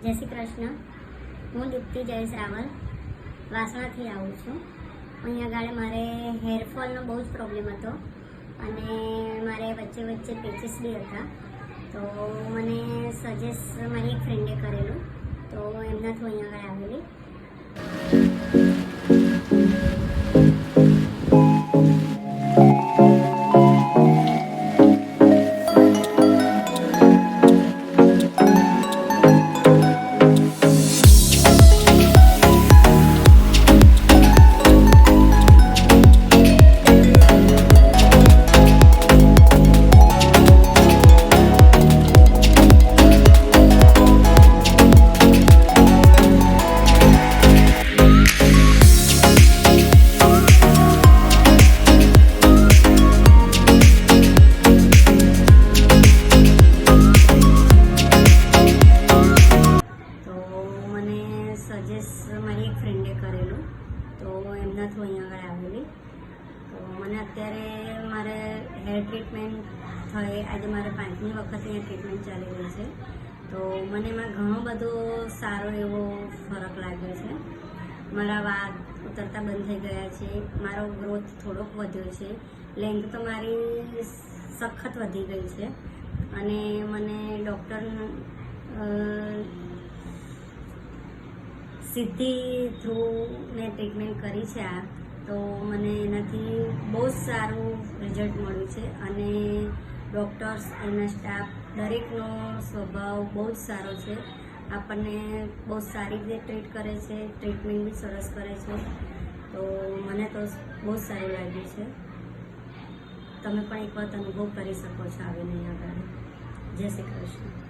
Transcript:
જય શ્રી કૃષ્ણ. હું દીપ્તિ જયેશ રાવલ વાસણાથી આવું છું. અહીંયા આગળ મારે હેરફોલનો બહુ જ પ્રોબ્લેમ હતો અને મારે વચ્ચે વચ્ચે પેચીસ બી હતા. તો મને સજેસ્ટ મારી એક ફ્રેન્ડે કરેલું, તો એમનાથી અહીંયા આગળ આવેલી. સજેસ્ટ મારી એક ફ્રેન્ડે કરેલું, તો એમનાથી અહીંયા આગળ આવેલી. તો મને અત્યારે મારે હેર ટ્રીટમેન્ટ થઈ, આજે મારે 5મી વખત અહીંયા ટ્રીટમેન્ટ ચાલી રહી છે. તો મને એમાં ઘણો બધો સારો એવો ફરક લાગ્યો છે. મારા વાળ ઉતરતા બંધ થઈ ગયા છે, મારો ગ્રોથ થોડોક વધ્યો છે, લેન્થ તો મારી સખત વધી ગઈ છે. અને મને ડૉક્ટર સિદ્ધિ થ્રુ મેં ટ્રીટમેન્ટ કરી છે આ, તો મને એનાથી બહુ જ સારું રિઝલ્ટ મળ્યું છે. અને ડૉક્ટર્સ, એના સ્ટાફ દરેકનો સ્વભાવ બહુ જ સારો છે. આપણને બહુ સારી રીતે ટ્રીટ કરે છે, ટ્રીટમેન્ટ બી સરસ કરે છે. તો મને તો બહુ જ સારું લાગ્યું છે. તમે પણ એક વખત અનુભવ કરી શકો છો આવીને આગળ. જય શ્રી કૃષ્ણ.